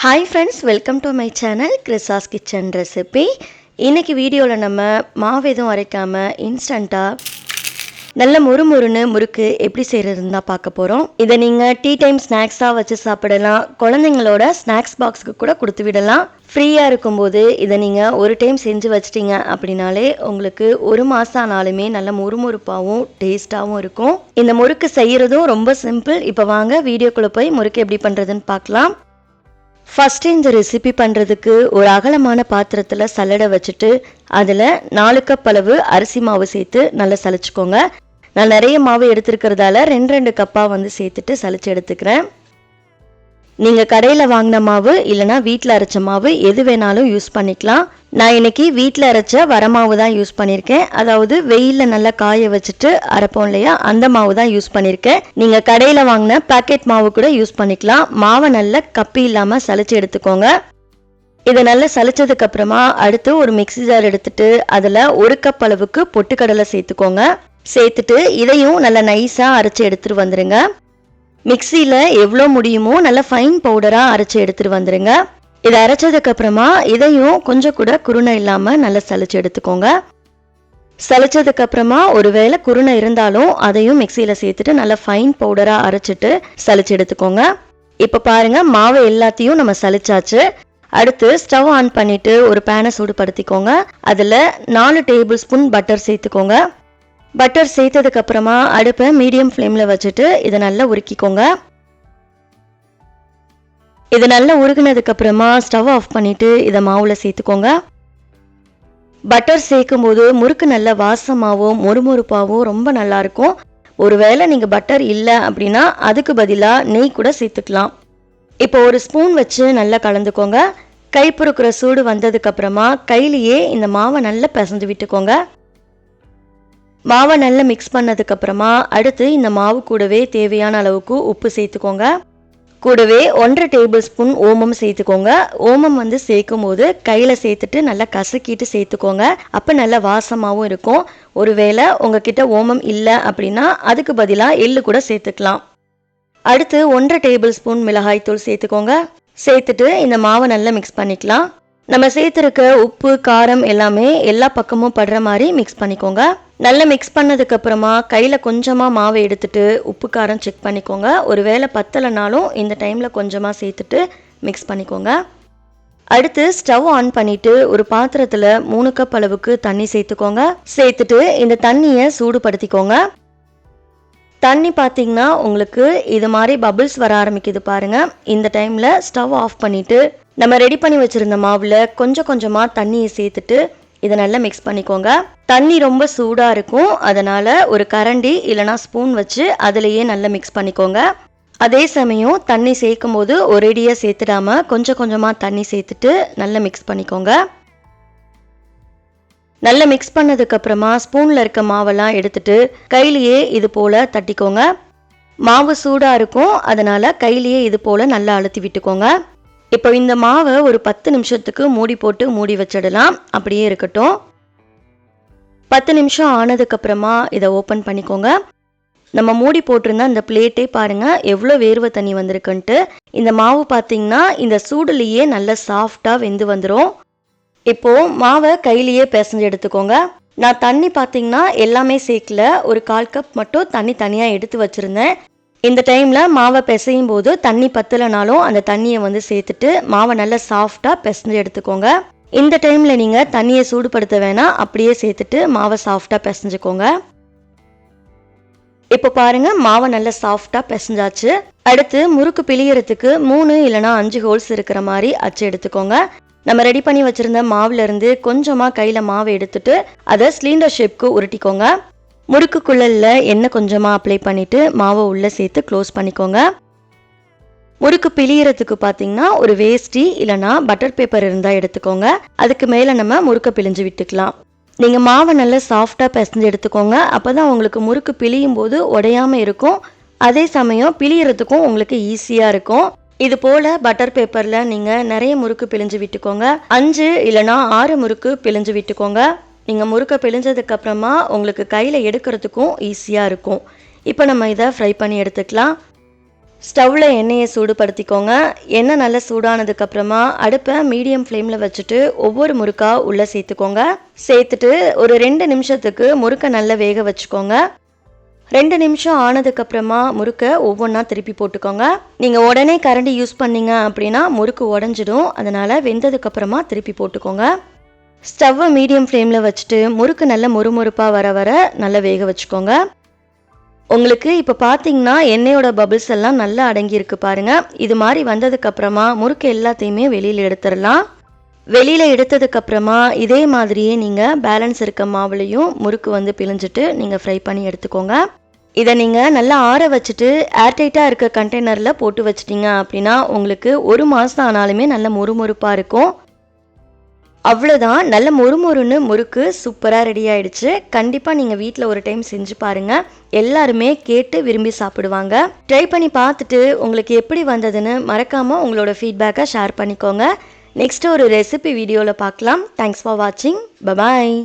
Hi friends, welcome to my channel கிறிஸாஸ் kitchen recipe. இன்றைக்கி வீடியோவில் நம்ம மாவு எதுவும் அரைக்காமல் இன்ஸ்டண்ட்டாக நல்ல முறுமுறுன்னு முறுக்கு எப்படி செய்கிறதுன்னு தான் பார்க்க போகிறோம். இதை நீங்கள் டீ டைம் ஸ்நாக்ஸாக வச்சு சாப்பிடலாம், குழந்தைங்களோட ஸ்நாக்ஸ் பாக்ஸுக்கு கூட கொடுத்து விடலாம். ஃப்ரீயாக இருக்கும்போது இதை நீங்கள் ஒரு டைம் செஞ்சு வச்சிட்டிங்க அப்படின்னாலே உங்களுக்கு ஒரு மாதம் ஆனாலுமே நல்ல முறுமுறுப்பாகவும் டேஸ்ட்டாகவும் இருக்கும். இந்த முறுக்கு செய்கிறதும் ரொம்ப சிம்பிள். இப்போ வாங்க வீடியோக்குள்ளே போய் முறுக்கு எப்படி பண்ணுறதுன்னு பார்க்கலாம். ஃபஸ்ட்டு இந்த ரெசிபி பண்ணுறதுக்கு ஒரு அகலமான பாத்திரத்தில் சல்லடை வச்சுட்டு அதில் 4 கப் அளவு அரிசி மாவு சேர்த்து நல்லா சலிச்சுக்கோங்க. நான் நிறைய மாவு எடுத்துருக்கிறதால 2 கப்பாக சேர்த்துட்டு சலிச்சு எடுத்துக்கிறேன். நீங்கள் கடையில் வாங்கின மாவு இல்லைனா வீட்டில் அரைச்ச மாவு எது வேணாலும் யூஸ் பண்ணிக்கலாம். நான் இன்னைக்கு வீட்டில் அரைச்ச வரமாவு தான் யூஸ் பண்ணியிருக்கேன். அதாவது வெயிலில் நல்லா காய வச்சுட்டு அரைப்போம் இல்லையா, அந்த மாவு தான் யூஸ் பண்ணியிருக்கேன். நீங்கள் கடையில் வாங்கின பேக்கெட் மாவு கூட யூஸ் பண்ணிக்கலாம். மாவை நல்லா கப்பி இல்லாமல் சலிச்சு எடுத்துக்கோங்க. இதை நல்லா சலிச்சதுக்கு அப்புறமா அடுத்து ஒரு மிக்ஸி ஜார் எடுத்துட்டு அதில் 1 கப் அளவுக்கு பொட்டுக்கடலை சேர்த்துக்கோங்க. சேர்த்துட்டு இதையும் நல்லா நைஸாக அரைச்சி எடுத்துட்டு வந்துடுங்க. மிக்சியில் எவ்வளோ முடியுமோ நல்லா ஃபைன் பவுடராக அரைச்சி எடுத்துட்டு வந்துடுங்க. இதை அரைச்சதுக்கு அப்புறமா இதையும் கொஞ்சம் கூட குருணை இல்லாமல் நல்லா சலிச்சு எடுத்துக்கோங்க. சலிச்சதுக்கு அப்புறமா ஒருவேளை குருணை இருந்தாலும் அதையும் மிக்சியில் சேர்த்துட்டு நல்லா ஃபைன் பவுடராக அரைச்சிட்டு சலிச்சு எடுத்துக்கோங்க. இப்போ பாருங்க, மாவு எல்லாத்தையும் நம்ம சலிச்சாச்சு. அடுத்து ஸ்டவ் ஆன் பண்ணிட்டு ஒரு பேனை சூடுபடுத்திக்கோங்க. அதில் 4 டேபிள் ஸ்பூன் பட்டர் சேர்த்துக்கோங்க. பட்டர் சேர்த்ததுக்கு அப்புறமா அடுப்பை மீடியம் ஃப்ளேமில் வச்சுட்டு இதை நல்லா உருக்கிக்கோங்க. இது நல்லா உருகினதுக்கு அப்புறமா ஸ்டவ் ஆஃப் பண்ணிட்டு இதை மாவுல சேர்த்துக்கோங்க. பட்டர் சேர்க்கும் போது முறுக்கு நல்ல வாசமாகவும் மொறுமொறுப்பாகவும் ரொம்ப நல்லா இருக்கும். ஒருவேளை நீங்க பட்டர் இல்லை அப்படின்னா அதுக்கு பதிலாக நெய் கூட சேர்த்துக்கலாம். இப்போ ஒரு ஸ்பூன் வச்சு நல்லா கலந்துக்கோங்க. கை பொறுக்கிற சூடு வந்ததுக்கு அப்புறமா கையிலேயே இந்த மாவை நல்லா பிசைஞ்சு விட்டுக்கோங்க. மாவை நல்லா மிக்ஸ் பண்ணதுக்கு அப்புறமா அடுத்து இந்த மாவு கூடவே தேவையான அளவுக்கு உப்பு சேர்த்துக்கோங்க. கூடவே 1 டேபிள் ஸ்பூன் ஓமம் சேர்த்துக்கோங்க. ஓமம் சேர்க்கும் போது கையில் சேர்த்துட்டு நல்லா கசக்கிட்டு சேர்த்துக்கோங்க. அப்போ நல்லா வாசமாகவும் இருக்கும். ஒருவேளை உங்ககிட்ட ஓமம் இல்லை அப்படின்னா அதுக்கு பதிலாக எள்ளு கூட சேர்த்துக்கலாம். அடுத்து 1 டேபிள் ஸ்பூன் மிளகாய் தூள் சேர்த்துக்கோங்க. சேர்த்துட்டு இந்த மாவை நல்லா மிக்ஸ் பண்ணிக்கலாம். நம்ம சேர்த்துருக்க உப்பு காரம் எல்லாமே எல்லா பக்கமும் படுற மாதிரி மிக்ஸ் பண்ணிக்கோங்க. நல்லா மிக்ஸ் பண்ணதுக்கு அப்புறமா கையில் கொஞ்சமாக மாவை எடுத்துட்டு உப்பு காரம் செக் பண்ணிக்கோங்க. ஒருவேளை பத்தலைனாலும் இந்த டைமில் கொஞ்சமாக சேர்த்துட்டு மிக்ஸ் பண்ணிக்கோங்க. அடுத்து ஸ்டவ் ஆன் பண்ணிட்டு ஒரு பாத்திரத்தில் 3 கப் அளவுக்கு தண்ணி சேர்த்துக்கோங்க. சேர்த்துட்டு இந்த தண்ணியை சூடுபடுத்திக்கோங்க. தண்ணி பார்த்தீங்கன்னா உங்களுக்கு இது மாதிரி பபிள்ஸ் வர ஆரம்பிக்குது பாருங்க. இந்த டைமில் ஸ்டவ் ஆஃப் பண்ணிட்டு நம்ம ரெடி பண்ணி வச்சிருந்த மாவில் கொஞ்சம் கொஞ்சமாக தண்ணியை சேர்த்துட்டு இதை நல்லா மிக்ஸ் பண்ணிக்கோங்க. தண்ணி ரொம்ப சூடாக இருக்கும், அதனால் ஒரு கரண்டி இல்லைனா ஸ்பூன் வச்சு அதிலேயே நல்லா மிக்ஸ் பண்ணிக்கோங்க. அதே சமயம் தண்ணி சேர்க்கும் போது ஒரேடியாக சேர்த்துடாம கொஞ்சம் கொஞ்சமாக தண்ணி சேர்த்துட்டு நல்லா மிக்ஸ் பண்ணிக்கோங்க. நல்லா மிக்ஸ் பண்ணதுக்கப்புறமா ஸ்பூனில் இருக்க மாவெல்லாம் எடுத்துட்டு கையிலேயே இது போல் தட்டிக்கோங்க. மாவு சூடாக இருக்கும், அதனால் கையிலேயே இது போல் நல்லா அழுத்தி விட்டுக்கோங்க. இப்போ இந்த மாவை ஒரு 10 நிமிஷத்துக்கு மூடி போட்டு மூடி வச்சிடலாம். அப்படியே இருக்கட்டும். 10 நிமிஷம் ஆனதுக்கப்புறமா இதை ஓப்பன் பண்ணிக்கோங்க. நம்ம மூடி போட்டிருந்தா இந்த பிளேட்டே பாருங்கள் எவ்வளோ வேர்வை தண்ணி வந்திருக்குன்ட்டு. இந்த மாவு பார்த்தீங்கன்னா இந்த சூடுலேயே நல்லா சாஃப்டாக வெந்து வந்துடும். இப்போது மாவை கையிலேயே பிசைஞ்சு எடுத்துக்கோங்க. நான் தண்ணி பார்த்தீங்கன்னா எல்லாமே சேர்க்கல, ஒரு 1/4 கப் மட்டும் தண்ணி தனியாக எடுத்து வச்சுருந்தேன். இந்த டைமில் மாவை பிசையும் போது தண்ணி பத்தலைனாலும் அந்த தண்ணியை சேர்த்துட்டு மாவை நல்லா சாஃப்டாக பிசைஞ்சு எடுத்துக்கோங்க. இந்த டைமில் நீங்கள் தண்ணியை சூடுபடுத்த வேணாம், அப்படியே சேர்த்துட்டு மாவை சாஃப்டாக பிசைஞ்சுக்கோங்க. இப்போ பாருங்கள், மாவை நல்லா சாஃப்டாக பிசைஞ்சாச்சு. அடுத்து முறுக்கு பிழியறதுக்கு 3 இல்லைனா 5 ஹோல்ஸ் இருக்கிற மாதிரி அச்சு எடுத்துக்கோங்க. நம்ம ரெடி பண்ணி வச்சுருந்த மாவுலேருந்து கொஞ்சமாக கையில் மாவை எடுத்துட்டு அதை சிலிண்டர் ஷேப்க்கு உருட்டிக்கோங்க. முறுக்குக்குள்ள எண்ணெய் கொஞ்சமாக அப்ளை பண்ணிவிட்டு மாவை உள்ளே சேர்த்து க்ளோஸ் பண்ணிக்கோங்க. முறுக்கு பிழியறதுக்கு பார்த்தீங்கன்னா ஒரு வேஷ்டி இல்லைனா பட்டர் பேப்பர் இருந்தால் எடுத்துக்கோங்க. அதுக்கு மேலே நம்ம முறுக்கை பிழிஞ்சு விட்டுக்கலாம். நீங்கள் மாவை நல்லா சாஃப்டாக பிசைஞ்சு எடுத்துக்கோங்க. அப்போ தான் உங்களுக்கு முறுக்கு பிழியும் போது உடையாமல் இருக்கும். அதே சமயம் பிழியறதுக்கும் உங்களுக்கு ஈஸியாக இருக்கும். இது போல் பட்டர் பேப்பரில் நீங்கள் நிறைய முறுக்கு பிழிஞ்சு விட்டுக்கோங்க. 5 இல்லைனா 6 முறுக்கு பிழிஞ்சு விட்டுக்கோங்க. நீங்கள் முறுக்கை பிழிஞ்சதுக்கு அப்புறமா உங்களுக்கு கையில் எடுக்கிறதுக்கும் ஈஸியாக இருக்கும். இப்போ நம்ம இதை ஃப்ரை பண்ணி எடுத்துக்கலாம். ஸ்டவ்வில் எண்ணெயை சூடுபடுத்திக்கோங்க. எண்ணெய் நல்லா சூடானதுக்கப்புறமா அடுப்பை மீடியம் ஃப்ளேமில் வச்சுட்டு ஒவ்வொரு முறுக்கா உள்ளே சேர்த்துக்கோங்க. சேர்த்துட்டு ஒரு 2 நிமிஷத்துக்கு முறுக்கை நல்லா வேக வச்சுக்கோங்க. 2 நிமிஷம் ஆனதுக்கப்புறமா முறுக்கை ஒவ்வொன்றா திருப்பி போட்டுக்கோங்க. நீங்கள் உடனே கரண்டி யூஸ் பண்ணீங்க அப்படின்னா முறுக்கு உடஞ்சிடும். அதனால் வெந்ததுக்கப்புறமா திருப்பி போட்டுக்கோங்க. ஸ்டவ்வை மீடியம் ஃப்ளேமில் வச்சுட்டு முறுக்கு நல்ல மொறுமொறுப்பாக வர வர நல்லா வேக வச்சுக்கோங்க. உங்களுக்கு இப்போ பார்த்தீங்கன்னா எண்ணெயோட பபிள்ஸ் எல்லாம் நல்லா அடங்கியிருக்கு பாருங்கள். இது மாதிரி வந்ததுக்கப்புறமா முறுக்கு எல்லாத்தையுமே வெளியில் எடுத்துடலாம். வெளியில் எடுத்ததுக்கப்புறமா இதே மாதிரியே நீங்கள் பேலன்ஸ் இருக்க மாவுலையும் முறுக்கு பிழிஞ்சிட்டு நீங்கள் ஃப்ரை பண்ணி எடுத்துக்கோங்க. இதை நீங்கள் நல்லா ஆற வச்சுட்டு ஏர்டைட்டாக இருக்க கண்டெய்னரில் போட்டு வச்சிட்டிங்க அப்படின்னா உங்களுக்கு 1 மாதம் ஆனாலுமே நல்ல மொறுமொறுப்பாக இருக்கும். அவ்வளோதான், நல்ல மொறுமொறுன்னு முறுக்கு சூப்பராக ரெடி ஆயிடுச்சு. கண்டிப்பாக நீங்கள் வீட்டில் ஒரு டைம் செஞ்சு பாருங்கள். எல்லாருமே கேட்டு விரும்பி சாப்பிடுவாங்க. ட்ரை பண்ணி பார்த்துட்டு உங்களுக்கு எப்படி வந்ததுன்னு மறக்காமல் உங்களோட ஃபீட்பேக்கை ஷேர் பண்ணிக்கோங்க. நெக்ஸ்ட் ஒரு ரெசிபி வீடியோவில் பார்க்கலாம். தேங்க்ஸ் ஃபார் வாட்சிங். பபாய்.